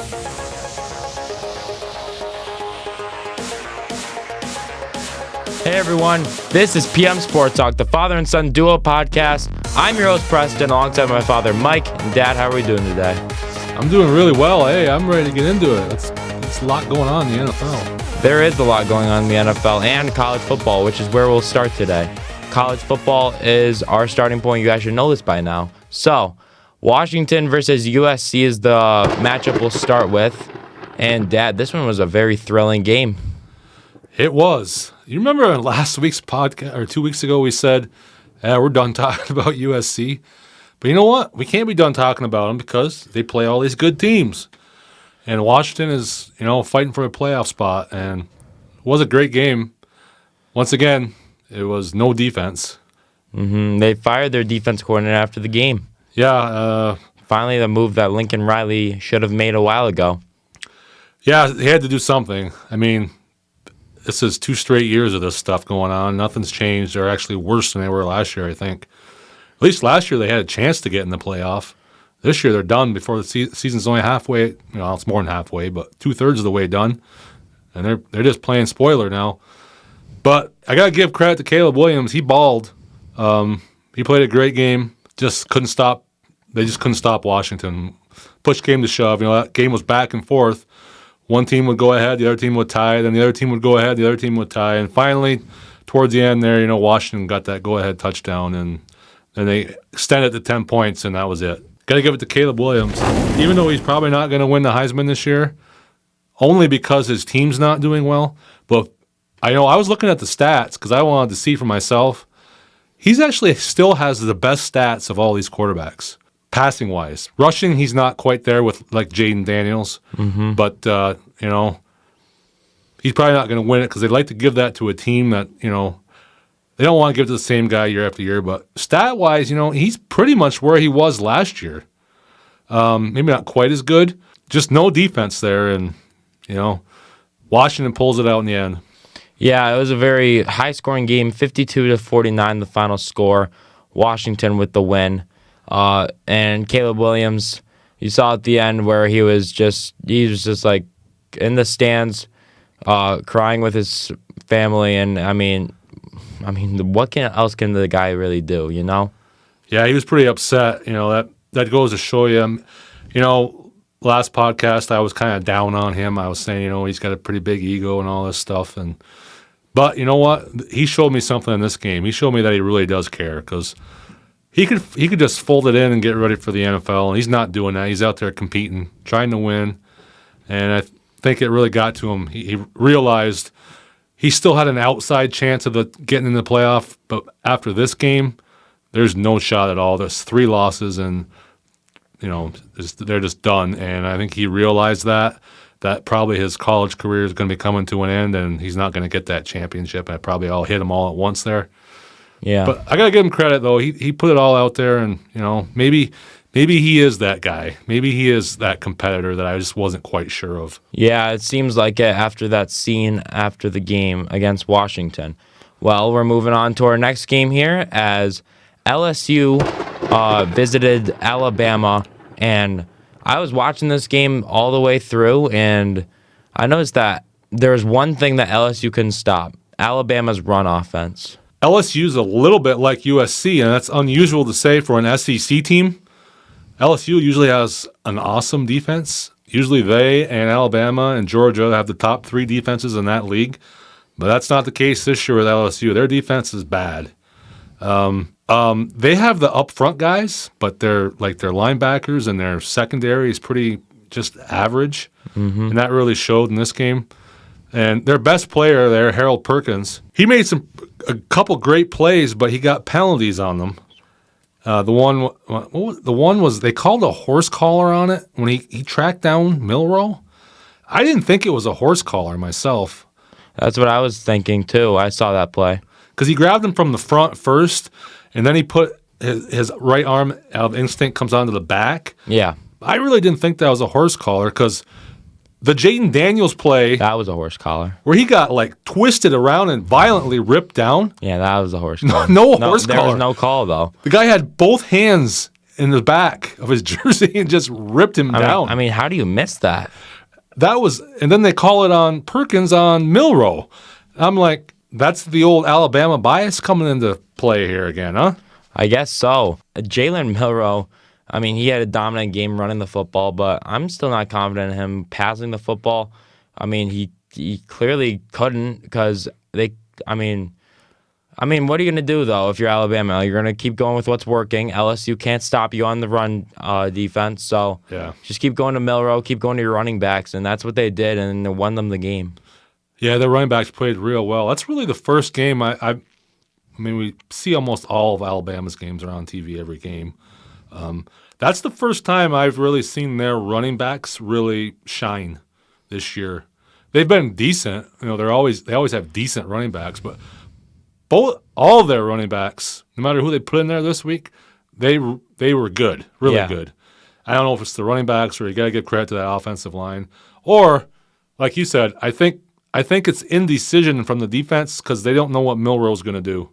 Hey everyone, this is PM Sports Talk, the father and son duo podcast. I'm your host Preston, alongside my father Mike. And Dad, how are we doing today? I'm doing really well. Hey, I'm ready to get into it. It's a lot going on in the NFL. There is a lot going on in the NFL and college football, which is where we'll start today. College football is our starting point. You guys should know this by now. So, Washington versus USC is the matchup we'll start with. And Dad, this one was a very thrilling game. It was. You remember on last week's podcast, or 2 weeks ago, we said, we're done talking about USC. But you know what? We can't be done talking about them because they play all these good teams. And Washington is, fighting for a playoff spot. And it was a great game. Once again, it was no defense. They fired their defense coordinator after the game. Yeah. Finally, the move that Lincoln Riley should have made a while ago. Yeah, he had to do something. I mean, this is 2 straight years of this stuff going on. Nothing's changed. They're actually worse than they were last year, I think. At least last year they had a chance to get in the playoff. This year they're done before the season's only halfway. It's more than halfway, but 2/3 of the way done. And they're just playing spoiler now. But I got to give credit to Caleb Williams. He balled. He played a great game. Just couldn't stop. They just couldn't stop Washington. Push came to shove. That game was back and forth. One team would go ahead, the other team would tie, then the other team would go ahead, the other team would tie. And finally, towards the end there, Washington got that go-ahead touchdown, and then they extended to 10 points, and that was it. Got to give it to Caleb Williams. Even though he's probably not going to win the Heisman this year, only because his team's not doing well. But I was looking at the stats because I wanted to see for myself. He's actually still has the best stats of all these quarterbacks. Passing wise, rushing, he's not quite there with like Jaden Daniels, but he's probably not going to win it because they'd like to give that to a team that they don't want to give it to the same guy year after year. But stat wise, he's pretty much where he was last year. Maybe not quite as good, just no defense there, and Washington pulls it out in the end. Yeah, it was a very high scoring game, 52-49, the final score. Washington with the win. And Caleb Williams, you saw at the end where he was just like in the stands, crying with his family. And I mean, what else can the guy really do? Yeah, he was pretty upset. That goes to show you. Last podcast I was kind of down on him. I was saying, he's got a pretty big ego and all this stuff. But you know what? He showed me something in this game. He showed me that he really does care because. He could just fold it in and get ready for the NFL, and he's not doing that. He's out there competing, trying to win, and I think it really got to him. He realized he still had an outside chance of getting in the playoff, but after this game, there's no shot at all. There's 3 losses, and they're just done. And I think he realized that probably his college career is going to be coming to an end, and he's not going to get that championship. I probably all hit him all at once there. Yeah, but I gotta give him credit though. He put it all out there, and maybe he is that guy. Maybe he is that competitor that I just wasn't quite sure of. Yeah, it seems like it after that scene after the game against Washington. Well, we're moving on to our next game here as LSU visited Alabama, and I was watching this game all the way through, and I noticed that there's one thing that LSU couldn't stop: Alabama's run offense. LSU's a little bit like USC, and that's unusual to say for an SEC team. LSU usually has an awesome defense. Usually they and Alabama and Georgia have the top 3 defenses in that league, but that's not the case this year with LSU. Their defense is bad. They have the up front guys, but their linebackers and their secondary is pretty just average, and that really showed in this game. And their best player there, Harold Perkins, he made a couple great plays, but he got penalties on them. The one was they called a horse collar on it when he tracked down Milroe. I didn't think it was a horse collar myself. That's what I was thinking too. I saw that play because he grabbed him from the front first, and then he put his right arm out of instinct comes onto the back. Yeah, I really didn't think that was a horse collar because. The Jaden Daniels play... That was a horse collar. Where he got, twisted around and violently ripped down. Yeah, that was a horse collar. No horse collar. There was no call, though. The guy had both hands in the back of his jersey and just ripped him down. I mean, how do you miss that? And then they call it on Pickins on Milroe. I'm like, that's the old Alabama bias coming into play here again, huh? I guess so. Jalen Milroe, I mean, he had a dominant game running the football, but I'm still not confident in him passing the football. I mean, he clearly couldn't because I mean, what are you going to do, though, if you're Alabama? You're going to keep going with what's working. LSU can't stop you on the run defense, so just keep going to Milroe, keep going to your running backs, and that's what they did, and it won them the game. Yeah, their running backs played real well. That's really the first game I mean, we see almost all of Alabama's games are on TV every game. That's the first time I've really seen their running backs really shine this year. They've been decent. You know, they always have decent running backs, but all of their running backs, no matter who they put in there this week, they were good, really good. I don't know if it's the running backs or you got to give credit to that offensive line, or like you said, I think it's indecision from the defense because they don't know what Milroe's going to do.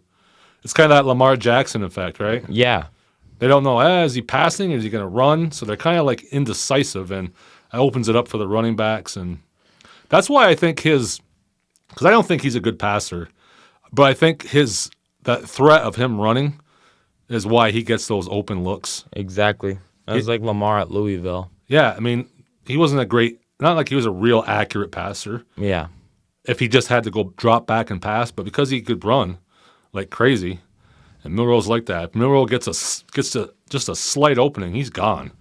It's kind of that Lamar Jackson effect, right? Yeah. They don't know, is he passing? Is he going to run? So they're kind of like indecisive, and it opens it up for the running backs. And that's why I think because I don't think he's a good passer, but I think that threat of him running is why he gets those open looks. Exactly. That was like Lamar at Louisville. Yeah, I mean, he wasn't not like he was a real accurate passer. Yeah. If he just had to go drop back and pass, but because he could run like crazy, and Milroe's like that. If Milroe gets just a slight opening, he's gone.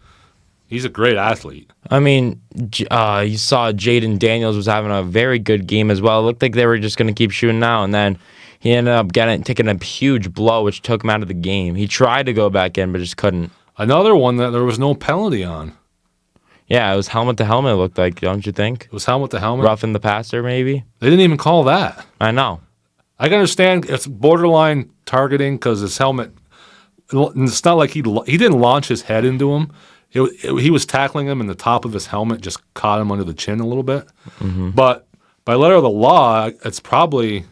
He's a great athlete. I mean, you saw Jaden Daniels was having a very good game as well. It looked like they were just going to keep shooting out, and then he ended up taking a huge blow, which took him out of the game. He tried to go back in, but just couldn't. Another one that there was no penalty on. Yeah, it was helmet to helmet, it looked like, don't you think? It was helmet to helmet? Roughing the passer, maybe? They didn't even call that. I know. I can understand it's borderline targeting because his helmet, it's not like he didn't launch his head into him. He was tackling him, and the top of his helmet just caught him under the chin a little bit. Mm-hmm. But by letter of the law, it's probably,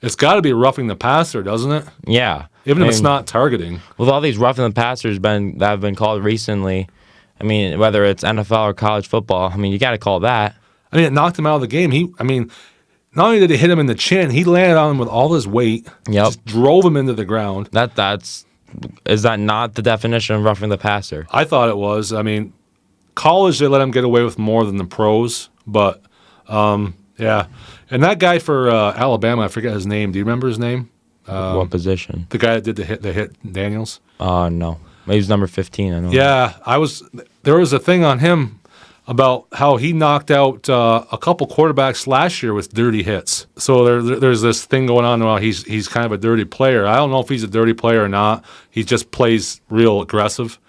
it's got to be roughing the passer, doesn't it? Yeah. Even if it's not targeting. With all these roughing the passers that have been called recently, I mean, whether it's NFL or college football, I mean, you got to call that. I mean, it knocked him out of the game. Not only did it hit him in the chin, he landed on him with all his weight. Yep. Just drove him into the ground. Is that not the definition of roughing the passer? I thought it was. I mean, college, they let him get away with more than the pros. But, yeah. And that guy for Alabama, I forget his name. Do you remember his name? What position? The guy that did the hit Daniels? No. Maybe he's number 15. I know. Yeah. There was a thing on him about how he knocked out a couple quarterbacks last year with dirty hits. So there's this thing going on about he's kind of a dirty player. I don't know if he's a dirty player or not. He just plays real aggressive.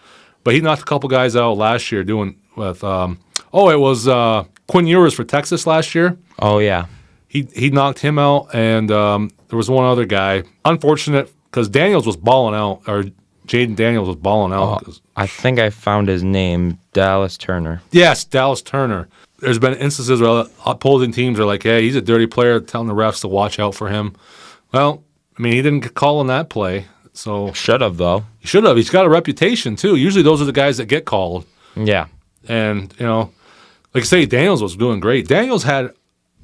But he knocked a couple guys out last year doing with it was Quinn Ewers for Texas last year. Oh yeah. He knocked him out, and there was one other guy. Unfortunate because Daniels was balling out, or Jaden Daniels was balling out. I think I found his name, Dallas Turner. Yes, Dallas Turner. There's been instances where opposing teams are like, hey, he's a dirty player, telling the refs to watch out for him. Well, I mean, he didn't get called on that play. So should have, though. He should have. He's got a reputation, too. Usually those are the guys that get called. Yeah. And, like I say, Daniels was doing great. Daniels had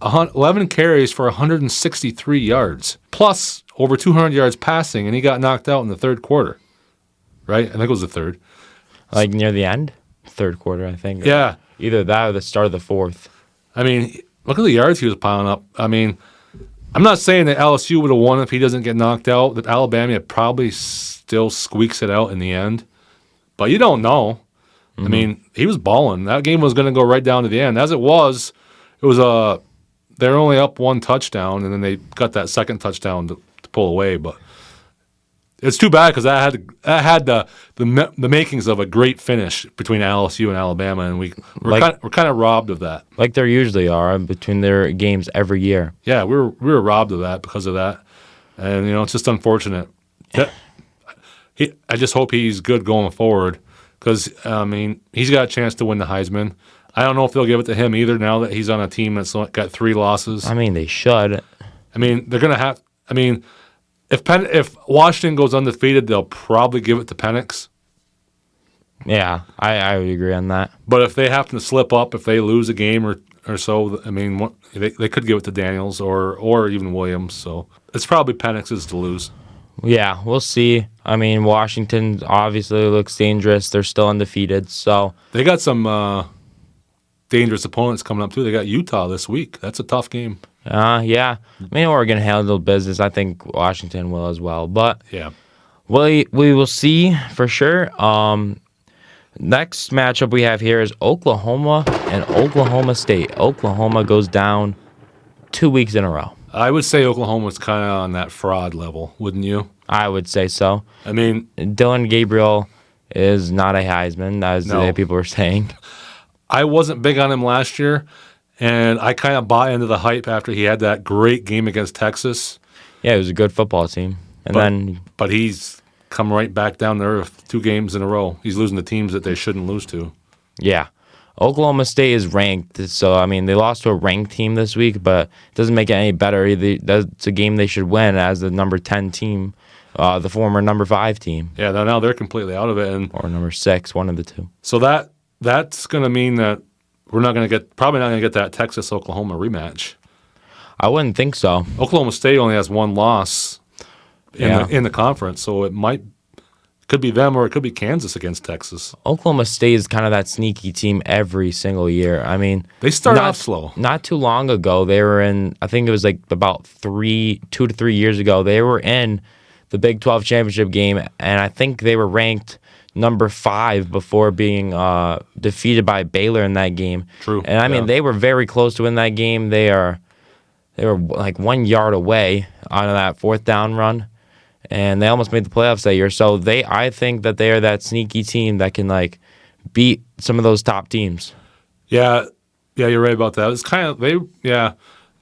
11 carries for 163 yards, plus over 200 yards passing, and he got knocked out in the third quarter. Right? I think it was the third. Like near the end? Third quarter, I think. Yeah. Either that or the start of the fourth. I mean, look at the yards he was piling up. I mean, I'm not saying that LSU would have won if he doesn't get knocked out, that Alabama probably still squeaks it out in the end. But you don't know. Mm-hmm. I mean, he was balling. That game was going to go right down to the end. As it was they're only up one touchdown, and then they got that second touchdown to pull away. But it's too bad because that had the makings of a great finish between LSU and Alabama, and we're kind of robbed of that. Like there usually are between their games every year. Yeah, we were robbed of that because of that, and it's just unfortunate. I just hope he's good going forward because he's got a chance to win the Heisman. I don't know if they'll give it to him either now that he's on a team that's got 3 losses. I mean, they should. I mean, they're gonna have. I mean. If Washington goes undefeated, they'll probably give it to Penix. Yeah, I would agree on that. But if they happen to slip up, if they lose a game or so, I mean, they could give it to Daniels or even Williams. So it's probably Penix's to lose. Yeah, we'll see. I mean, Washington obviously looks dangerous. They're still undefeated, so They got some dangerous opponents coming up, too. They got Utah this week. That's a tough game. yeah. I mean, Oregon handled business. I think Washington will as well, but Yeah. we will see for sure. Next matchup we have here is Oklahoma and Oklahoma State. Oklahoma goes down 2 weeks in a row. I would say Oklahoma's kind of on that fraud level, wouldn't you? I would say so. I mean, Dylan Gabriel is not a Heisman, as No. people were saying. I wasn't big on him last year, and I kind of bought into the hype after he had that great game against Texas. Yeah, it was a good football team. And then, But he's come right back down to earth 2 games in a row. He's losing to teams that they shouldn't lose to. yeah. Oklahoma State is ranked, so, I mean, they lost to a ranked team this week, but it doesn't make it any better. That's a game they should win as the number 10 team, the former number 5 team. Yeah, now they're completely out of it, and Or number 6, one of the two. so that's going to mean that we're probably not going to get that Texas Oklahoma rematch. I wouldn't think so. Oklahoma State only has 1 loss in the conference, so could be them or it could be Kansas against Texas. Oklahoma State is kind of that sneaky team every single year. I mean, They start off slow. Not too long ago, they were in, I think it was like about 2 to 3 years ago, they were in the Big 12 championship game, and I think they were ranked number 5 before being defeated by Baylor in that game. True. And I mean, they were very close to win that game. They were like 1 yard away on that 4th down run, and they almost made the playoffs that year. So I think that they are that sneaky team that can like beat some of those top teams. Yeah, you're right about that. It's kind of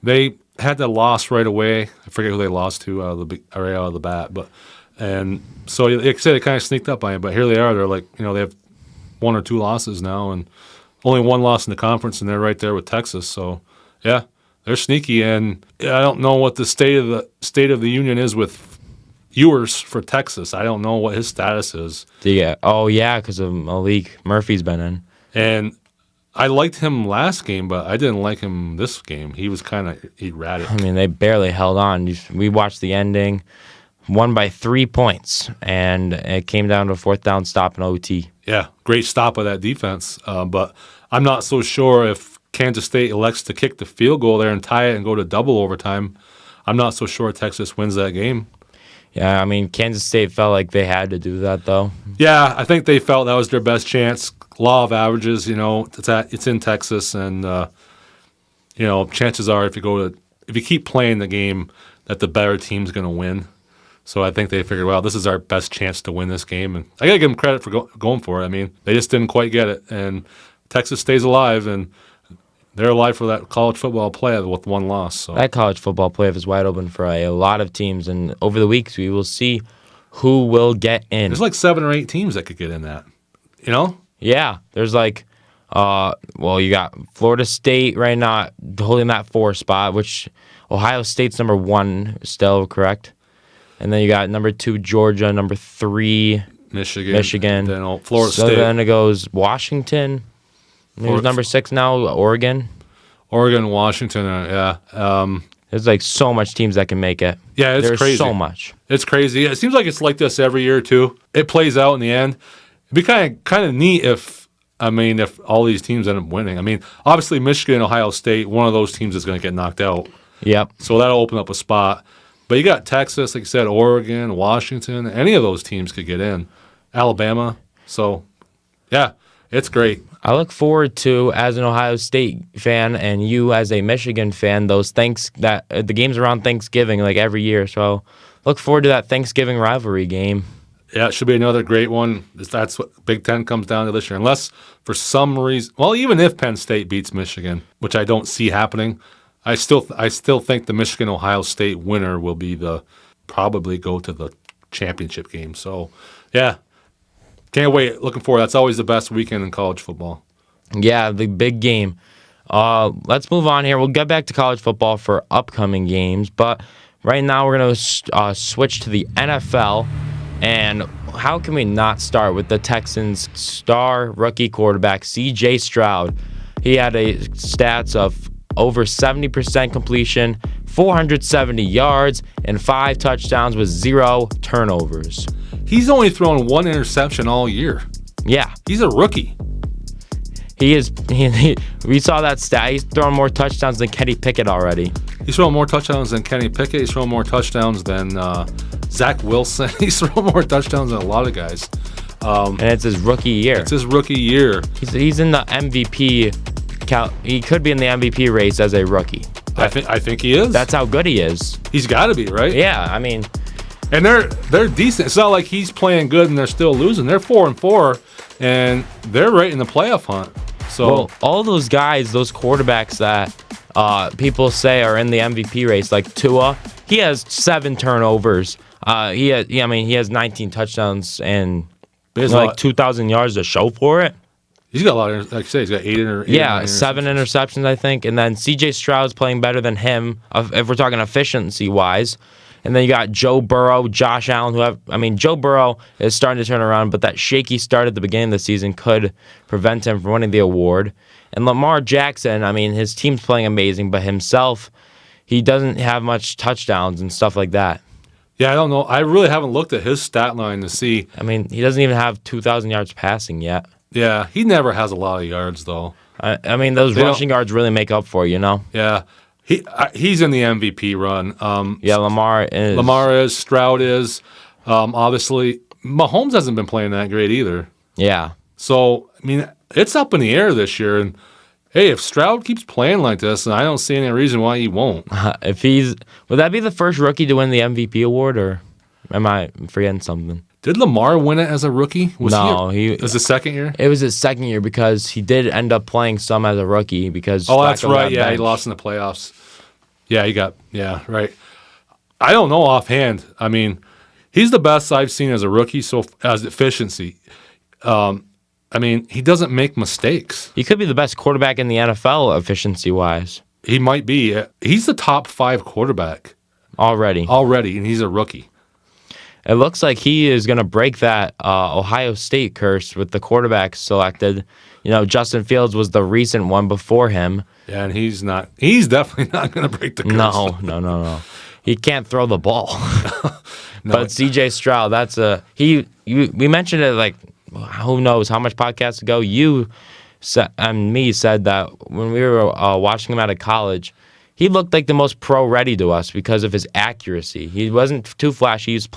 they had the loss right away. I forget who they lost to out of the bat, and so like I said, they kind of sneaked up on you. But here they are. They're like they have 1 or 2 losses now, and only 1 loss in the conference, and they're right there with Texas. So yeah, they're sneaky, and I don't know what the state of the union is with Ewers for Texas. I don't know what his status is. Yeah. Oh yeah, because of Malik Murphy's been in. And I liked him last game, but I didn't like him this game. He was kind of erratic. I mean, they barely held on. We watched the ending, won by 3 points, and it came down to a 4th down stop in OT. Yeah, great stop of that defense. But I'm not so sure if Kansas State elects to kick the field goal there and tie it and go to double overtime. I'm not so sure Texas wins that game. Yeah, I mean, Kansas State felt like they had to do that, though. Yeah, I think they felt that was their best chance. Law of averages, it's in Texas, and chances are if you keep playing the game, that the better team's going to win. So I think they figured, well, this is our best chance to win this game, and I got to give them credit for going for it. I mean, they just didn't quite get it, and Texas stays alive, and they're alive for that college football playoff with 1 loss. So. That college football playoff is wide open for a lot of teams, and over the weeks we will see who will get in. There's like 7 or 8 teams that could get in that, Yeah, there's like, you got Florida State right now holding that 4 spot, which Ohio State's number 1 still, correct? And then you got number 2 Georgia, number 3 Michigan. Then Florida So State. then it goes Washington. Who's number 6 now? Oregon. Washington, yeah. There's like so much teams that can make it. Yeah, it's There's crazy. so much. It's crazy. It seems like it's like this every year too. It plays out in the end. It'd be kind of neat if all these teams end up winning. I mean, obviously Michigan and Ohio State, one of those teams is going to get knocked out. Yep. So that'll open up a spot. But you got Texas, like you said, Oregon, Washington. Any of those teams could get in. Alabama. So, yeah, it's great. I look forward to, as an Ohio State fan and you as a Michigan fan, the games around Thanksgiving like every year. So look forward to that Thanksgiving rivalry game. Yeah, it should be another great one. That's what Big Ten comes down to this year. Unless for some reason, even if Penn State beats Michigan, which I don't see happening, I still think the Michigan-Ohio State winner will probably go to the championship game. So, yeah. Can't wait. Looking forward. That's always the best weekend in college football. Yeah, the big game. Let's move on here. We'll get back to college football for upcoming games, but right now we're going to switch to the NFL, and how can we not start with the Texans' star rookie quarterback, CJ Stroud? He had a stats of over 70% completion, 470 yards, and 5 touchdowns with 0 turnovers. He's only thrown 1 interception all year. Yeah. He's a rookie. We saw that stat. He's thrown more touchdowns than Kenny Pickett already. He's thrown more touchdowns than Kenny Pickett. He's thrown more touchdowns than Zach Wilson. He's thrown more touchdowns than a lot of guys. And it's his rookie year. It's his rookie year. He's in the MVP. He could be in the MVP race as a rookie. I think he is. That's how good he is. He's got to be, right? Yeah, I mean, and they're decent. It's not like he's playing good and they're still losing. They're 4-4, and they're right in the playoff hunt. So well, all those guys, those quarterbacks that people say are in the MVP race, like Tua, he has 7 turnovers. He has 19 touchdowns and like 2,000 yards to show for it. He's got a lot of, like I say, he's got 8 Yeah, 7 interceptions, I think. And then CJ Stroud's playing better than him, if we're talking efficiency-wise. And then you got Joe Burrow, Josh Allen, Joe Burrow is starting to turn around, but that shaky start at the beginning of the season could prevent him from winning the award. And Lamar Jackson, his team's playing amazing, but himself, he doesn't have much touchdowns and stuff like that. Yeah, I don't know. I really haven't looked at his stat line to see. He doesn't even have 2,000 yards passing yet. Yeah, he never has a lot of yards, though. Those rushing yards really make up for it, you know? Yeah. He's in the MVP run. Lamar is. Stroud is. Obviously, Mahomes hasn't been playing that great either. Yeah. So, it's up in the air this year. And, hey, if Stroud keeps playing like this, then I don't see any reason why he won't. Would that be the first rookie to win the MVP award, or am I forgetting something? Did Lamar win it as a rookie? It was his second year? It was his second year because he did end up playing some as a rookie because that's right. Yeah, he lost in the playoffs. Yeah, right. I don't know offhand. He's the best I've seen as a rookie, so as efficiency. He doesn't make mistakes. He could be the best quarterback in the NFL efficiency-wise. He might be. He's the top 5 quarterback. Already, and he's a rookie. It looks like he is going to break that Ohio State curse with the quarterbacks selected. Justin Fields was the recent one before him. Yeah, and he's not. He's definitely not going to break the curse. No. He can't throw the ball. But CJ Stroud, we mentioned it like who knows how much podcasts ago. You and me said that when we were watching him out of college, he looked like the most pro-ready to us because of his accuracy. He wasn't too flashy. He was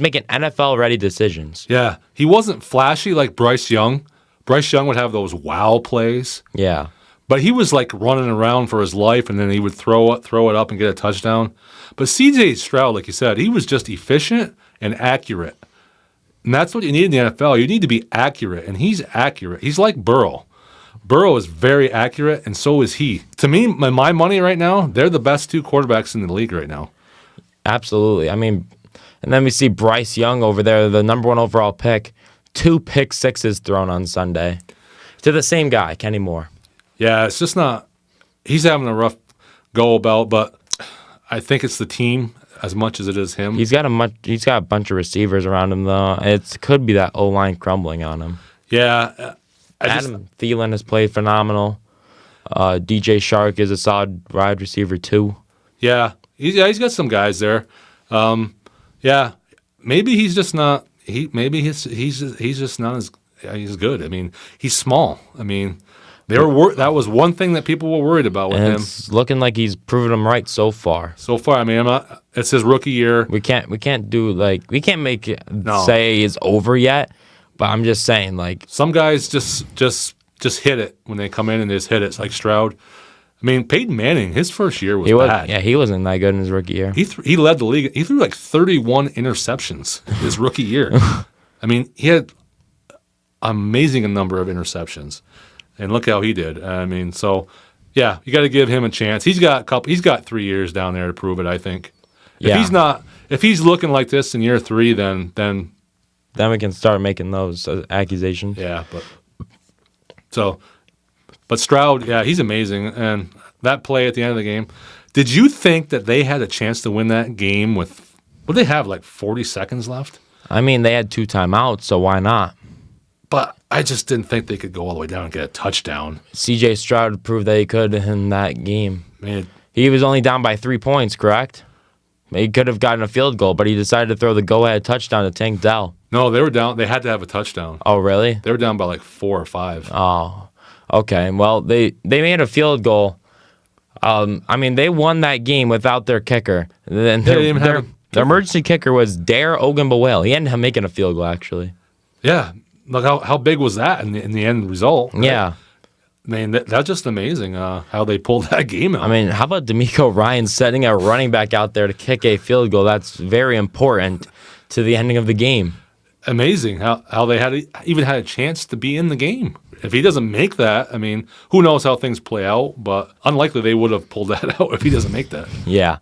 making NFL-ready decisions. Yeah, he wasn't flashy like Bryce Young. Bryce Young would have those wow plays. Yeah. But he was like running around for his life, and then he would throw it up and get a touchdown. But CJ Stroud, like you said, he was just efficient and accurate. And that's what you need in the NFL. You need to be accurate, and he's accurate. He's like Burrow. Burrow is very accurate, and so is he. To me, my money right now, they're the best 2 quarterbacks in the league right now. Absolutely. And then we see Bryce Young over there, the number 1 overall pick, 2 pick sixes thrown on Sunday to the same guy, Kenny Moore. Yeah, it's just not. He's having a rough go about, but I think it's the team as much as it is him. He's got a bunch of receivers around him though. It could be that O-line crumbling on him. Yeah. Adam Thielen has played phenomenal. DJ Shark is a solid wide receiver too. Yeah, he's got some guys there. Maybe he's just not. He's just not as good. He's small. That was one thing that people were worried about with him. It's looking like he's proven them right so far. It's his rookie year. We can't make it say he's over yet. But I'm just saying, like, some guys just hit it when they come in and they just hit it. It's like Stroud. Peyton Manning, his first year was bad. Yeah, he wasn't that good in his rookie year. He led the league. He threw like 31 interceptions his rookie year. He had amazing number of interceptions, and look how he did. You got to give him a chance. He's got 3 years down there to prove it. I think. If he's looking like this in year 3, then we can start making those accusations. Yeah, but Stroud, yeah, he's amazing. And that play at the end of the game, did you think that they had a chance to win that game with, what did they have, like 40 seconds left? I mean, they had 2 timeouts, so why not? But I just didn't think they could go all the way down and get a touchdown. CJ Stroud proved that he could in that game. Man, He was only down by 3 points, correct? He could have gotten a field goal, but he decided to throw the go-ahead touchdown to Tank Dell. no, they were down. They had to have a touchdown. Oh, really? They were down by like 4 or 5. Oh, okay. Well, they made a field goal. I mean, they won that game without their kicker. And They didn't even have their emergency kicker was Dare Ogunbowale. He ended up making a field goal, actually. Yeah, look how big was that in the end result? Right? Yeah. I mean, that's just amazing how they pulled that game out. I mean, how about D'Amico Ryan setting a running back out there to kick a field goal? That's very important to the ending of the game. Amazing how they even had a chance to be in the game. If he doesn't make that, I mean, who knows how things play out, but unlikely they would have pulled that out if he doesn't make that. Yeah.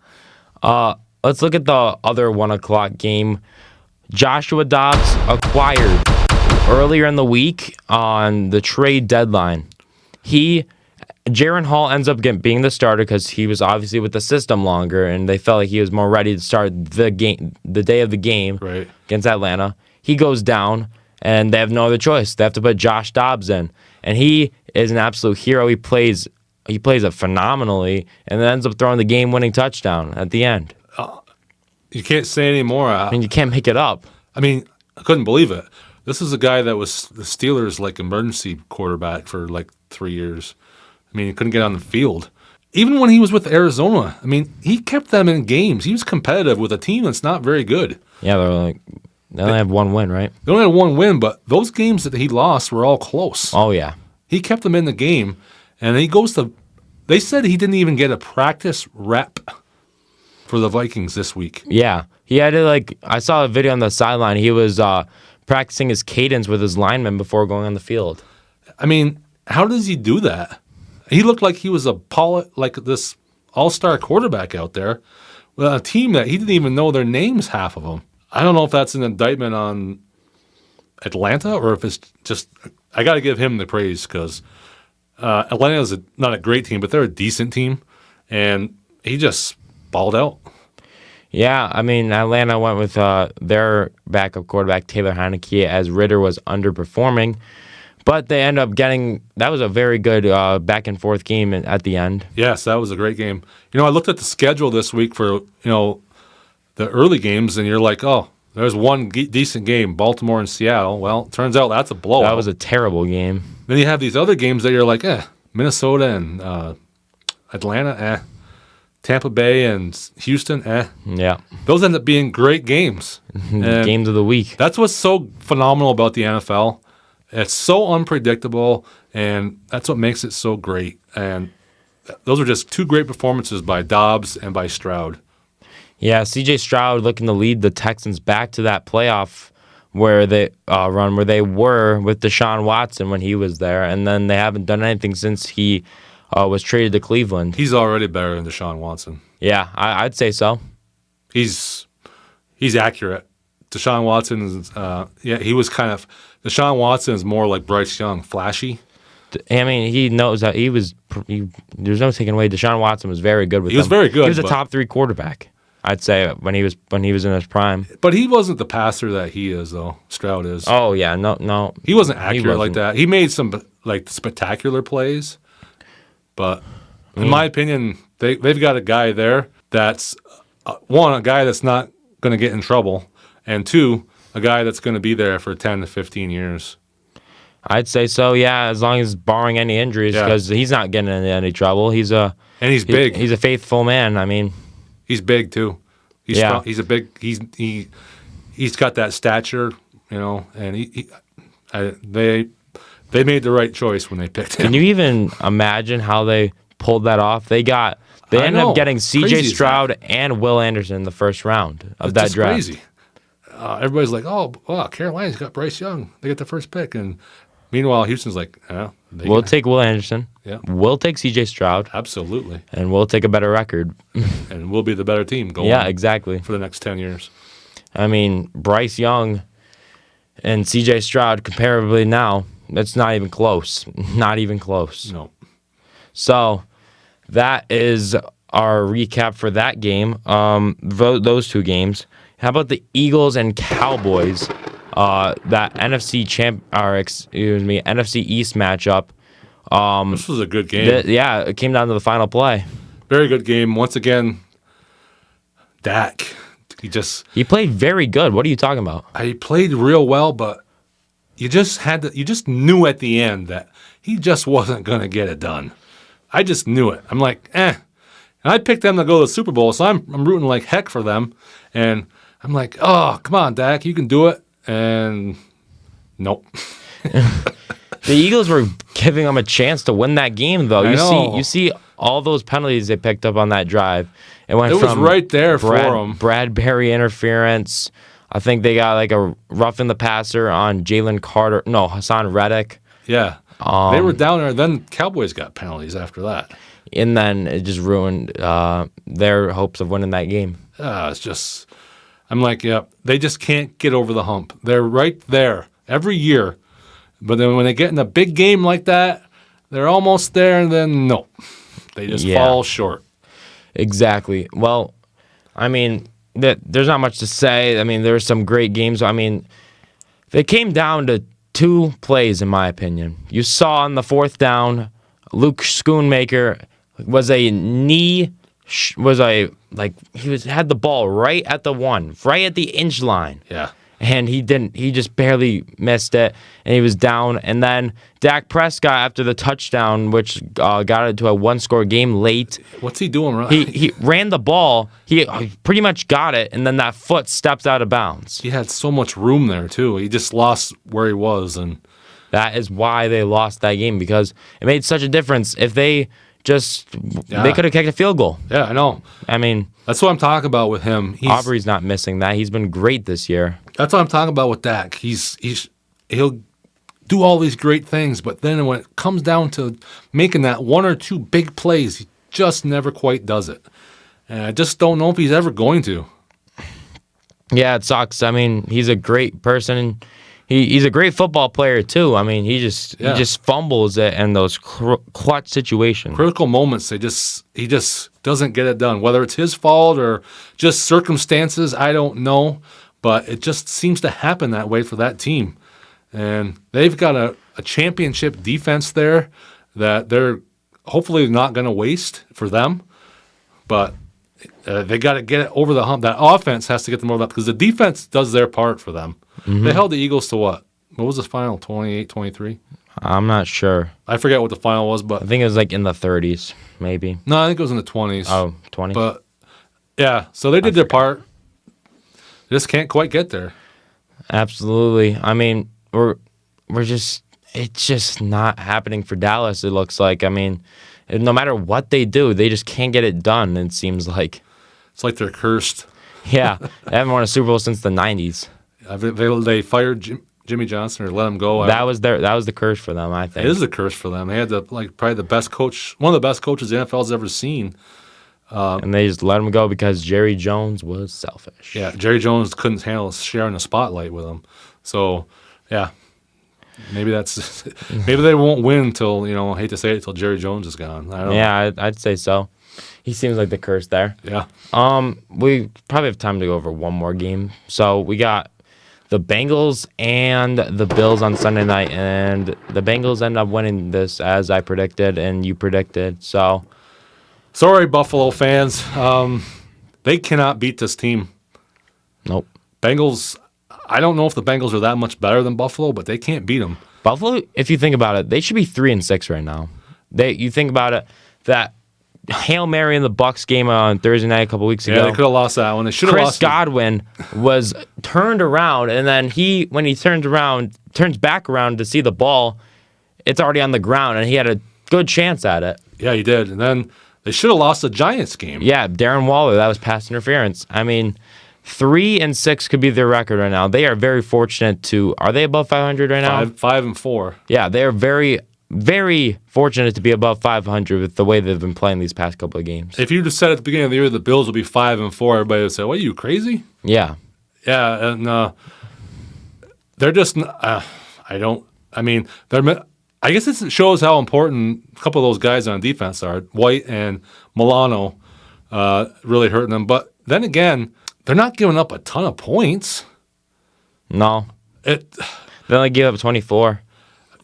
Let's look at the other 1 o'clock game. Joshua Dobbs acquired earlier in the week on the trade deadline. Jaron Hall ends up being the starter because he was obviously with the system longer, and they felt like he was more ready to start the game, the day of the game Right. against Atlanta. He goes down, and they have no other choice. They have to put Josh Dobbs in, and he is an absolute hero. He plays it phenomenally, and then ends up throwing the game-winning touchdown at the end. You can't say anymore. I mean, you can't make it up. I mean, I couldn't believe it. This is a guy that was the Steelers' like emergency quarterback for like 3 years. I mean, he couldn't get on the field. Even when he was with Arizona, I mean, he kept them in games. He was competitive with a team that's not very good. Yeah, they only have 1 win, right? They only had 1 win, but those games that he lost were all close. Oh, yeah. He kept them in the game, and he goes to. They said he didn't even get a practice rep for the Vikings this week. Yeah. He had to, I saw a video on the sideline. He was practicing his cadence with his linemen before going on the field. I mean, how does he do that? He looked like he was this all-star quarterback out there with a team that he didn't even know their names, half of them. I don't know if that's an indictment on Atlanta or if it's just – I got to give him the praise because Atlanta is not a great team, but they're a decent team, and he just balled out. Yeah, I mean, Atlanta went with their backup quarterback, Taylor Heineke, as Ritter was underperforming. But they end up getting – that was a very good back-and-forth game at the end. Yes, that was a great game. I looked at the schedule this week for, the early games, and you're like, oh, there's one decent game, Baltimore and Seattle. Well, turns out that's a blowout. That was a terrible game. Then you have these other games that you're like, Minnesota and Atlanta, Tampa Bay and Houston, Yeah. Those end up being great games. Games of the week. That's what's so phenomenal about the NFL. It's so unpredictable, and that's what makes it so great. And those are just 2 great performances by Dobbs and by Stroud. Yeah, CJ Stroud looking to lead the Texans back to that playoff where they run where they were with Deshaun Watson when he was there, and then they haven't done anything since he was traded to Cleveland. He's already better than Deshaun Watson. Yeah, I'd say so. He's accurate. Deshaun Watson is he was kind of Deshaun Watson is more like Bryce Young, flashy. I mean, he knows that there's no taking away. Deshaun Watson was very good with them. He was very good. He was a top 3 quarterback, I'd say, when he was in his prime. But he wasn't the passer that he is, though. Stroud is. Oh yeah, no. He wasn't accurate like that. He made some spectacular plays, but in my opinion, they've got a guy there that's one, a guy that's not going to get in trouble, and 2, a guy that's going to be there for 10 to 15 years. I'd say so, yeah, as long as barring any injuries, because he's not getting into any trouble. He's big. He's a faithful man. I mean, he's big too. He's strong. He's a big. He's got that stature, and they made the right choice when they picked him. Can you even imagine how they pulled that off? They ended up getting CJ Stroud and Will Anderson in the first round of that draft. Crazy. Everybody's like, oh, wow, Carolina's got Bryce Young. They get the first pick. And meanwhile, Houston's like, we'll take Will Anderson. Yeah. We'll take CJ Stroud. Absolutely. And we'll take a better record. And we'll be the better team going exactly. for the next 10 years. I mean, Bryce Young and CJ Stroud, comparably now, that's not even close. Not even close. No. So that is our recap for that game. Those 2 games. How about the Eagles and Cowboys? That NFC East matchup. This was a good game. It came down to the final play. Very good game. Once again, Dak. He played very good. What are you talking about? He played real well, but you just knew at the end that he just wasn't going to get it done. I just knew it. I'm like, eh. And I picked them to go to the Super Bowl, so I'm rooting like heck for them. And I'm like, oh, come on, Dak, you can do it. And nope. The Eagles were giving them a chance to win that game, though. You see all those penalties they picked up on that drive. It was right there for them. Bradbury interference. I think they got like a roughing the passer on Hassan Reddick. Yeah. They were down there. Then Cowboys got penalties after that. And then it just ruined their hopes of winning that game. It's just, I'm like, yeah, they just can't get over the hump. They're right there every year. But then when they get in a big game like that, they're almost there, and then no. They just fall short. Exactly. Well, I mean, there's not much to say. I mean, there were some great games. I mean, they came down to 2 plays, in my opinion. You saw on the 4th down, Luke Schoonmaker had the ball right at the inch line. Yeah. And he just barely missed it, and he was down. And then Dak Prescott, after the touchdown, which got it to a 1-score game late. What's he doing right? He ran the ball. He pretty much got it, and then that foot steps out of bounds. He had so much room there, too. He just lost where he was. And that is why they lost that game, because it made such a difference. If they they could have kicked a field goal. Yeah, I know. I mean, that's what I'm talking about with him. Aubrey's not missing that. He's been great this year. That's what I'm talking about with Dak. He'll do all these great things, but then when it comes down to making that 1 or 2 big plays, he just never quite does it. And I just don't know if he's ever going to. Yeah, it sucks. I mean, he's a great person. He's a great football player too. I mean, he just fumbles it in those clutch situations. Critical moments, he just doesn't get it done. Whether it's his fault or just circumstances, I don't know. But it just seems to happen that way for that team. And they've got a championship defense there that they're hopefully not going to waste for them. But they got to get it over the hump. That offense has to get them over that because the defense does their part for them. Mm-hmm. They held the Eagles to what? What was the final, 28-23? I'm not sure. I forget what the final was, but I think it was like in the 30s, maybe. No, I think it was in the 20s. Oh, 20? But, yeah, so they did their part. They just can't quite get there. Absolutely. I mean, it's just not happening for Dallas, it looks like. I mean, no matter what they do, they just can't get it done, it seems like. It's like they're cursed. Yeah, they haven't won a Super Bowl since the 90s. They fired Jimmy Johnson or let him go. That was the curse for them, I think. It is a curse for them. They had probably the best coach, one of the best coaches the NFL's ever seen. And they just let him go because Jerry Jones was selfish. Yeah, Jerry Jones couldn't handle sharing the spotlight with him. So, yeah, maybe they won't win until, I hate to say it, until Jerry Jones is gone. I don't know. Yeah, I'd say so. He seems like the curse there. Yeah. We probably have time to go over one more game. So we got the Bengals and the Bills on Sunday night, and the Bengals end up winning this as I predicted and you predicted. So, sorry, Buffalo fans. They cannot beat this team. Nope. Bengals. I don't know if the Bengals are that much better than Buffalo, but they can't beat them. Buffalo, if you think about it, they should be 3-6 right now. You think about it, that Hail Mary in the Bucs game on Thursday night a couple weeks ago. Yeah, they could have lost that one. They should have lost. Chris Godwin was turned around, and then when he turns back around to see the ball, it's already on the ground, and he had a good chance at it. Yeah, he did. And then they should have lost the Giants game. Yeah, Darren Waller, that was pass interference. I mean, 3-6 could be their record right now. They are very fortunate are they above 500 right now? 5-4. Yeah, they are very, very fortunate to be above 500 with the way they've been playing these past couple of games. If you just said at the beginning of the year the Bills will be 5-4, everybody would say, "What, are you crazy?" Yeah. Yeah, and they're just. I guess it shows how important a couple of those guys on defense are. White and Milano really hurting them. But then again, they're not giving up a ton of points. No. It They only gave up 24.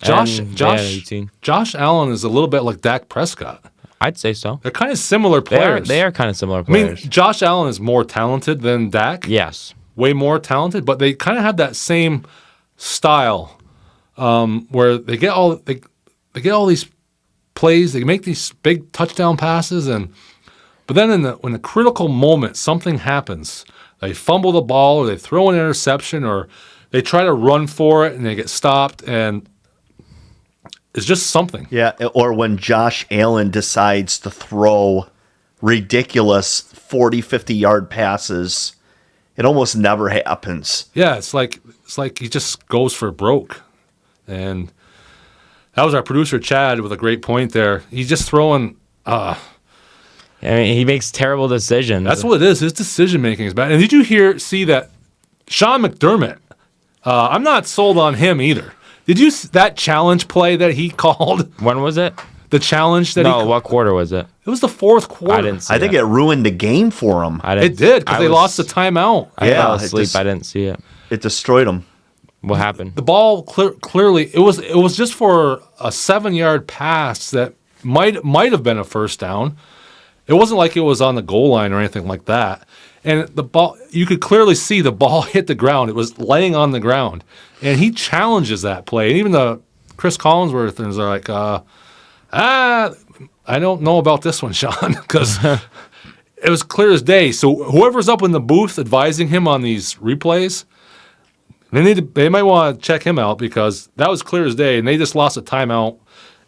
Josh And they had 18. Josh Allen is a little bit like Dak Prescott. I'd say so. They're kind of similar players. They are kind of similar I mean, players. Josh Allen is more talented than Dak. Yes. Way more talented, but they kind of have that same style where they get all these plays, they make these big touchdown passes, but then when the critical moment something happens, they fumble the ball or they throw an interception or they try to run for it and they get stopped, and it's just something. Yeah, or when Josh Allen decides to throw ridiculous 40, 50-yard passes, it almost never happens. Yeah, it's like he just goes for broke. And that was our producer Chad with a great point there. He's just throwing I mean, he makes terrible decisions. that's what it is. His decision making is bad. And did you see that Sean McDermott? I'm not sold on him either. Did you that challenge play that he called? When was it? The challenge that No, what quarter was it? It was the fourth quarter. I didn't see I think it ruined the game for him. It did because they lost the timeout. I fell it asleep. just- I didn't see it. It destroyed him. What happened? The ball clearly it was just for a 7-yard pass that might have been a first down. It wasn't like it was on the goal line or anything like that. And the ball, you could clearly see the ball hit the ground. It was laying on the ground, and he challenges that play. And even the Chris Collinsworth are like, I don't know about this one, Sean, because it was clear as day. So whoever's up in the booth advising him on these replays, they might want to check him out because that was clear as day, and they just lost a timeout.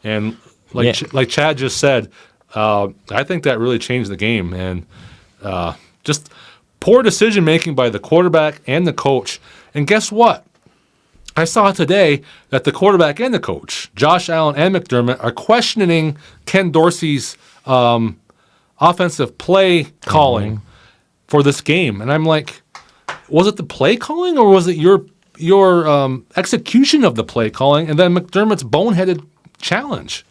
And like Chad just said, I think that really changed the game, and just poor decision making by the quarterback and the coach. And guess what? I saw today that the quarterback and the coach, Josh Allen and McDermott, are questioning Ken Dorsey's offensive play calling for this game. And I'm like, was it the play calling or was it your execution of the play calling and then McDermott's boneheaded challenge?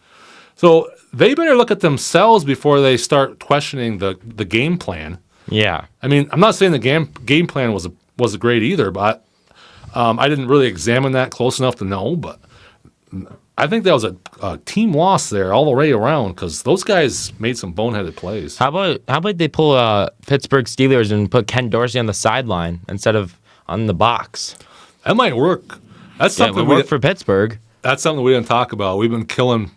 So they better look at themselves before they start questioning the game plan. Yeah. I mean, I'm not saying the game plan was great either, but I didn't really examine that close enough to know. But I think that was a team loss there all the way around because those guys made some boneheaded plays. How about they pull Pittsburgh Steelers and put Ken Dorsey on the sideline instead of on the box? That might work. That's something it would work for Pittsburgh. That's something we didn't talk about. We've been killing.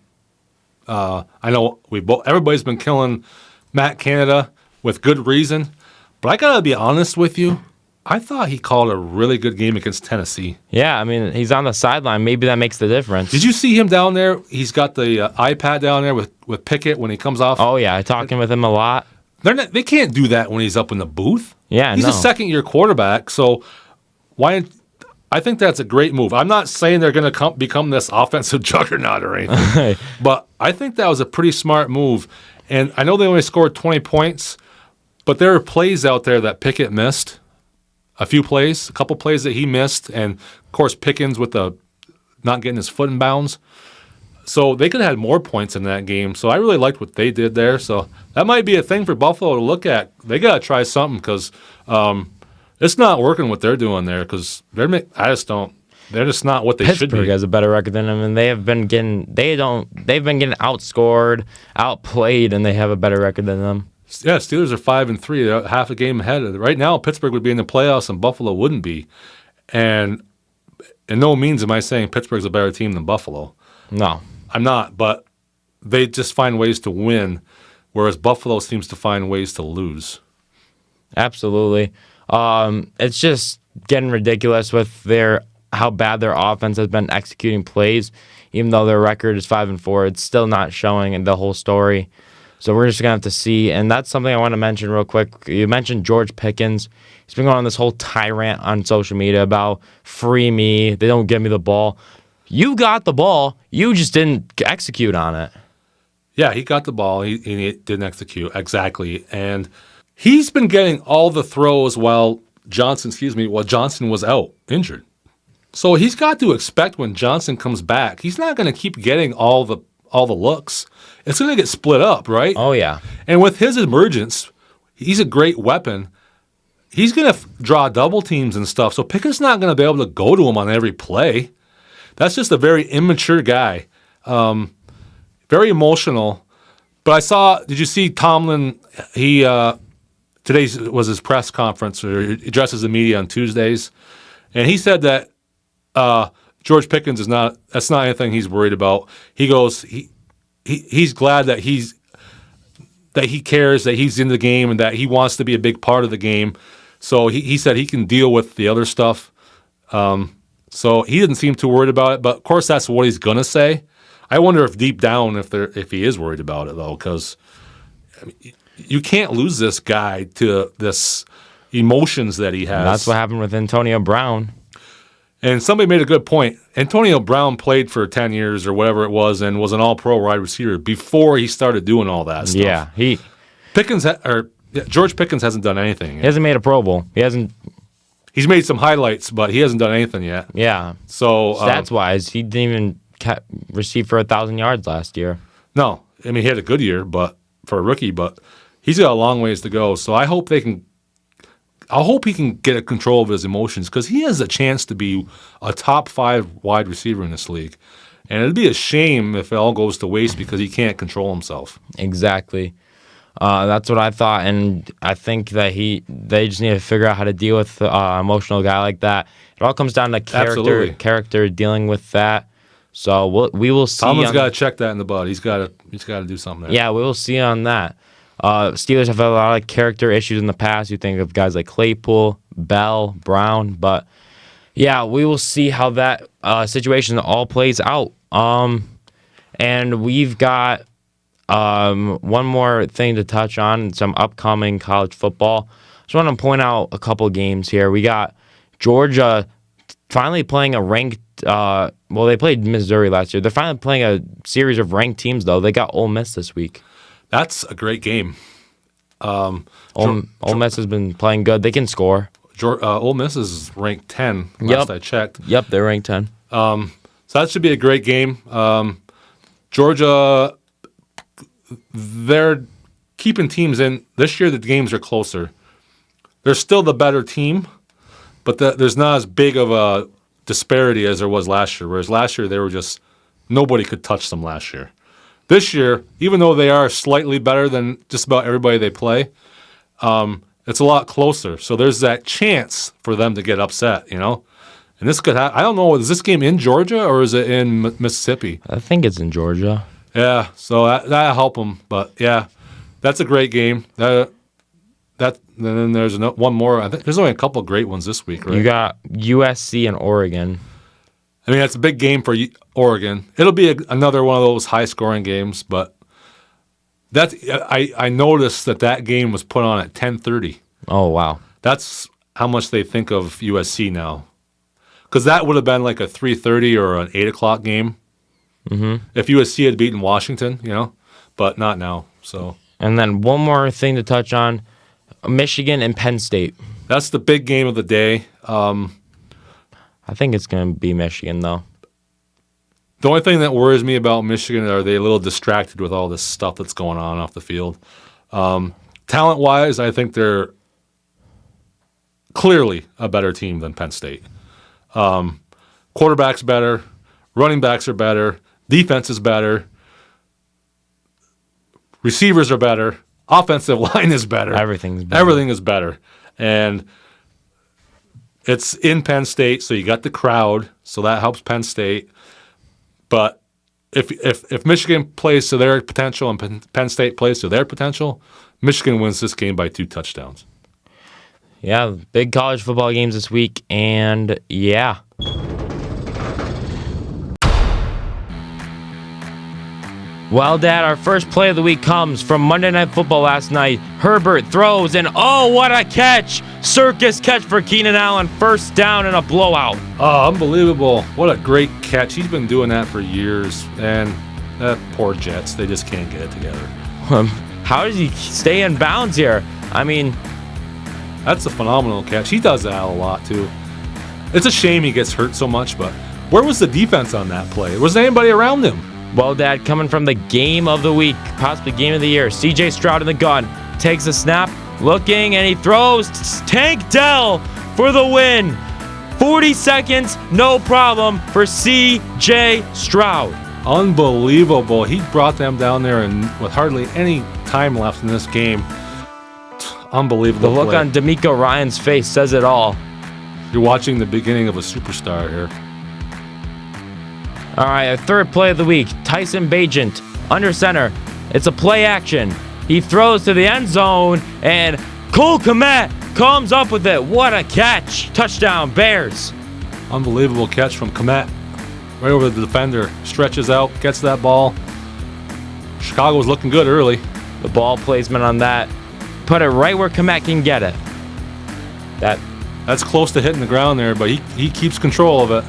I know everybody's been killing Matt Canada with good reason, but I gotta be honest with you. I thought he called a really good game against Tennessee. Yeah, I mean, he's on the sideline. Maybe that makes the difference. Did you see him down there? He's got the iPad down there with Pickett when he comes off. Oh, yeah, I talking with him a lot. They can't do that when he's up in the booth. Yeah, he's a second-year quarterback, so why? I think that's a great move. I'm not saying they're going to become this offensive juggernaut or anything, but I think that was a pretty smart move. And I know they only scored 20 points, but there are plays out there that Pickett missed. A couple plays that he missed, and of course Pickens with the not getting his foot in bounds. So they could have had more points in that game. So I really liked what they did there. So that might be a thing for Buffalo to look at. They got to try something because it's not working what they're doing there. Because they're just not what they should be. Pittsburgh has a better record than them, and they've been getting outscored, outplayed, and they have a better record than them. Yeah, Steelers are 5-3. They're half a game ahead. Right now, Pittsburgh would be in the playoffs and Buffalo wouldn't be. And in no means am I saying Pittsburgh's a better team than Buffalo. No. I'm not, but they just find ways to win, whereas Buffalo seems to find ways to lose. Absolutely. It's just getting ridiculous with how bad their offense has been executing plays. Even though their record is 5-4, it's still not showing in the whole story. So we're just going to have to see. And that's something I want to mention real quick. You mentioned George Pickens. He's been going on this whole tirade on social media about free me. They don't give me the ball. You got the ball. You just didn't execute on it. Yeah, he got the ball. He didn't execute. Exactly. And he's been getting all the throws while Johnson was out, injured. So he's got to expect when Johnson comes back, he's not going to keep getting all the looks. It's going to get split up, right? Oh, yeah. And with his emergence, he's a great weapon. he's going to draw double teams and stuff. So Pickens not going to be able to go to him on every play. That's just a very immature guy. Very emotional. But did you see Tomlin? Today was his press conference, or he addresses the media on Tuesdays. And he said that George Pickens that's not anything he's worried about. He goes, he's glad that he cares, that he's in the game, and that he wants to be a big part of the game. So he said he can deal with the other stuff. So he didn't seem too worried about it. But of course, that's what he's gonna say. I wonder if deep down if he is worried about it though, because you can't lose this guy to this emotions that he has. And that's what happened with Antonio Brown. And somebody made a good point. Antonio Brown played for 10 years or whatever it was and was an all-pro wide receiver before he started doing all that stuff. Yeah, George Pickens hasn't done anything yet. He hasn't made a Pro Bowl. He's made some highlights, but he hasn't done anything yet. Yeah. So stats-wise, he didn't even receive for 1,000 yards last year. No. I mean, he had a good year for a rookie, but he's got a long ways to go. So I hope he can get a control of his emotions, because he has a chance to be a top 5 wide receiver in this league. And it'd be a shame if it all goes to waste because he can't control himself. Exactly. That's what I thought, and I think that they just need to figure out how to deal with an emotional guy like that. It all comes down to character dealing with that. So we will see. Tomlin's got to check that in the bud. He's got to do something there. Yeah, we will see on that. Steelers have had a lot of character issues in the past. You think of guys like Claypool, Bell, Brown, but yeah, we will see how that situation all plays out. And we've got one more thing to touch on, some upcoming college football. Just want to point out a couple games here. We got Georgia finally playing a ranked they played Missouri last year. They're finally playing a series of ranked teams, though. They got Ole Miss this week. That's a great game. Ole Miss has been playing good. They can score. Ole Miss is ranked 10 last I checked. Yep, they're ranked 10. So that should be a great game. Georgia, they're keeping teams in. This year the games are closer. They're still the better team, but there's not as big of a disparity as there was last year, whereas last year they were just nobody could touch them last year. This year, even though they are slightly better than just about everybody they play, it's a lot closer. So there's that chance for them to get upset, And this could happen. I don't know, is this game in Georgia or is it in Mississippi? I think it's in Georgia. Yeah, so that'll help them. But, yeah, that's a great game. And then there's one more. I think there's only a couple of great ones this week, right? You got USC and Oregon. I mean, that's a big game for Oregon. It'll be another one of those high-scoring games, but I noticed that game was put on at 10:30. Oh, wow. That's how much they think of USC now. Because that would have been like a 3:30 or an 8 o'clock game if USC had beaten Washington, but not now. So. And then one more thing to touch on, Michigan and Penn State. That's the big game of the day. I think it's going to be Michigan, though. The only thing that worries me about Michigan are they a little distracted with all this stuff that's going on off the field. Talent-wise, I think they're clearly a better team than Penn State. Quarterback's better. Running backs are better. Defense is better. Receivers are better. Offensive line is better. Everything's better. Everything is better. And it's in Penn State, so you got the crowd, so that helps Penn State. But if Michigan plays to their potential and Penn State plays to their potential, Michigan wins this game by 2 touchdowns. Yeah, big college football games this week, and yeah. Well, Dad, our first play of the week comes from Monday Night Football last night. Herbert throws, and oh, what a catch! Circus catch for Keenan Allen, first down in a blowout. Oh, unbelievable. What a great catch. He's been doing that for years, and that poor Jets, they just can't get it together. How does he stay in bounds here? I mean, that's a phenomenal catch. He does that a lot, too. It's a shame he gets hurt so much, but where was the defense on that play? Was there anybody around him? Well, Dad, coming from the game of the week, possibly game of the year, CJ Stroud in the gun, takes a snap, looking, and he throws. Tank Dell for the win. 40 seconds, no problem for CJ Stroud. Unbelievable. He brought them down there and with hardly any time left in this game. Unbelievable. The look play. on D'Amico Ryan's face says it all. You're watching the beginning of a superstar here. All right, our third play of the week. Tyson Bagent, under center. It's a play action. He throws to the end zone, and Cole Kmet comes up with it. What a catch. Touchdown, Bears. Unbelievable catch from Kmet. Right over the defender. Stretches out, gets that ball. Chicago was looking good early. The ball placement on that. Put it right where Kmet can get it. That's close to hitting the ground there, but he keeps control of it.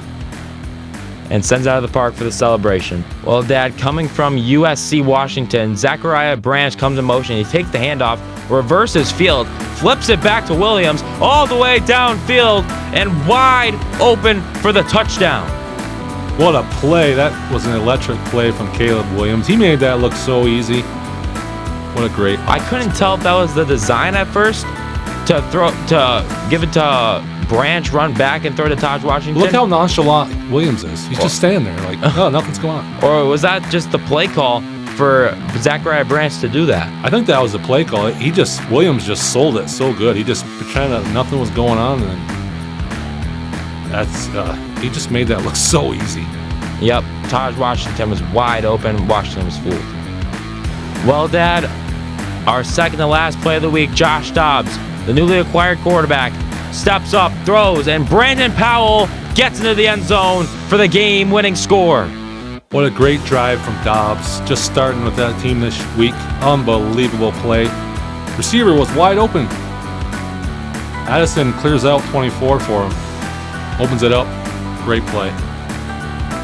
And sends out of the park for the celebration. Well, Dad, coming from USC Washington, Zachariah Branch comes in motion. He takes the handoff, reverses field, flips it back to Williams, all the way downfield, and wide open for the touchdown. What a play. That was an electric play from Caleb Williams. He made that look so easy. What a great. I couldn't tell if that was the design at first to give it to Branch, run back and throw to Taj Washington. Look how nonchalant Williams is. He's just standing there like, oh, nothing's going on. Or was that just the play call for Zachariah Branch to do that? I think that was the play call. Williams just sold it so good. He just pretended that nothing was going on, and he just made that look so easy. Yep, Taj Washington was wide open. Washington was fooled. Well, Dad, our second to last play of the week, Josh Dobbs, the newly acquired quarterback, steps up, throws, and Brandon Powell gets into the end zone for the game-winning score. What a great drive from Dobbs. Just starting with that team this week. Unbelievable play. Receiver was wide open. Addison clears out 24 for him. Opens it up. Great play.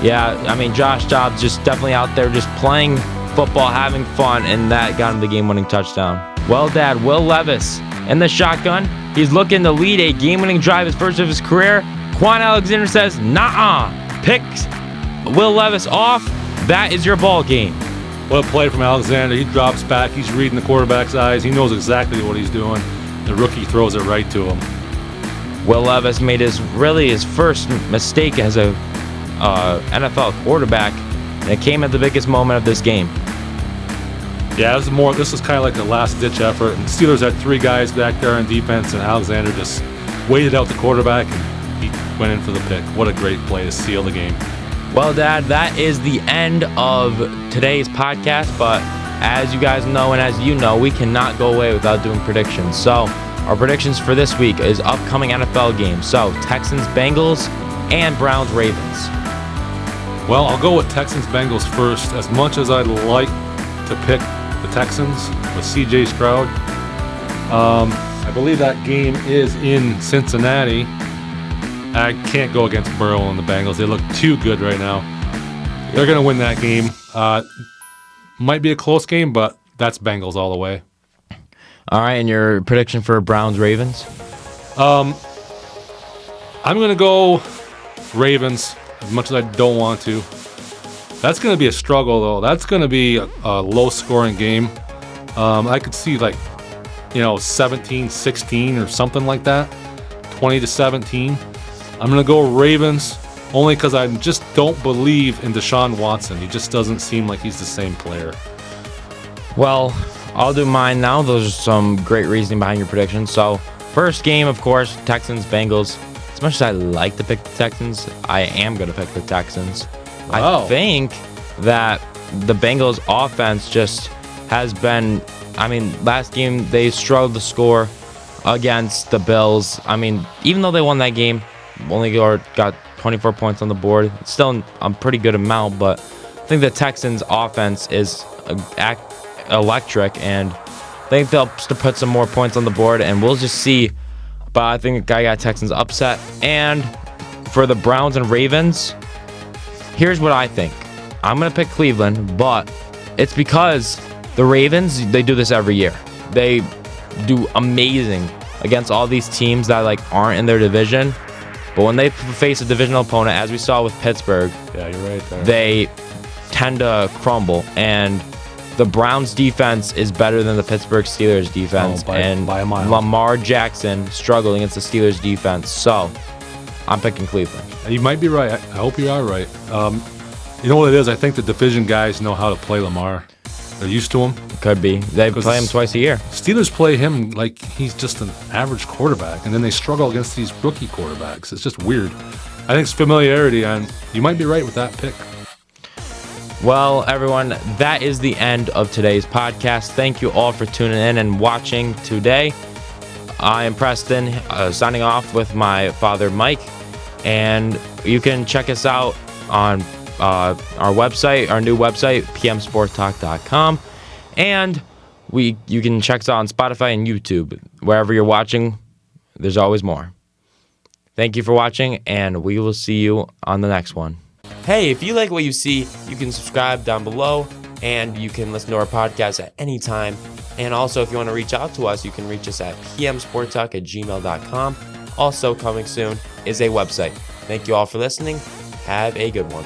Yeah, I mean, Josh Dobbs just definitely out there just playing football, having fun, and that got him the game-winning touchdown. Well, Dad, Will Levis in the shotgun. He's looking to lead a game-winning drive, his first of his career. Quan Alexander says, nah, picks Will Levis off. That is your ball game. What a play from Alexander. He drops back. He's reading the quarterback's eyes. He knows exactly what he's doing. The rookie throws it right to him. Will Levis made his first mistake as a NFL quarterback, and it came at the biggest moment of this game. Yeah, this is kind of like a last-ditch effort. And the Steelers had three guys back there on defense, and Alexander just waited out the quarterback, and he went in for the pick. What a great play to seal the game. Well, Dad, that is the end of today's podcast, but as you guys know and as you know, we cannot go away without doing predictions. So our predictions for this week is upcoming NFL games. So Texans, Bengals, and Browns, Ravens. Well, I'll go with Texans-Bengals first. As much as I'd like to pick the Texans with CJ Stroud, I believe that game is in Cincinnati. I can't go against Burrow and the Bengals. They look too good right now. They're going to win that game. Might be a close game, but that's Bengals all the way. All right, and your prediction for Browns, Ravens? I'm going to go Ravens, as much as I don't want to. That's going to be a struggle, though. That's going to be a low-scoring game. I could see 17-16 or something like that. 20-17. I'm going to go Ravens only because I just don't believe in Deshaun Watson. He just doesn't seem like he's the same player. Well, I'll do mine now. Those are some great reasoning behind your predictions. So, first game, of course, Texans, Bengals. As much as I like to pick the Texans, I am going to pick the Texans. Wow. I think that the Bengals offense just has been, last game they struggled to score against the Bills. Even though they won that game, only got 24 points on the board. It's still a pretty good amount, but I think the Texans offense is electric, and I think they'll put some more points on the board, and we'll just see. But I think I got Texans upset. And for the Browns and Ravens, here's what I think. I'm going to pick Cleveland, but it's because the Ravens, they do this every year. They do amazing against all these teams that aren't in their division. But when they face a divisional opponent, as we saw with Pittsburgh, yeah, you're right there. They tend to crumble. And the Browns defense is better than the Pittsburgh Steelers defense, by a mile. Lamar Jackson struggled against the Steelers defense. So I'm picking Cleveland. You might be right. I hope you are right. You know what it is? I think the division guys know how to play Lamar. They're used to him. Could be. They play him twice a year. Steelers play him like he's just an average quarterback, and then they struggle against these rookie quarterbacks. It's just weird. I think it's familiarity, and you might be right with that pick. Well, everyone, that is the end of today's podcast. Thank you all for tuning in and watching today. I am Preston, signing off with my father, Mike, and you can check us out on our website, our new website, pmsporttalk.com, and you can check us out on Spotify and YouTube. Wherever you're watching, there's always more. Thank you for watching, and we will see you on the next one. Hey, if you like what you see, you can subscribe down below, and you can listen to our podcast at any time. And also, if you want to reach out to us, you can reach us at pmsporttalk@gmail.com. Also coming soon is a website. Thank you all for listening. Have a good one.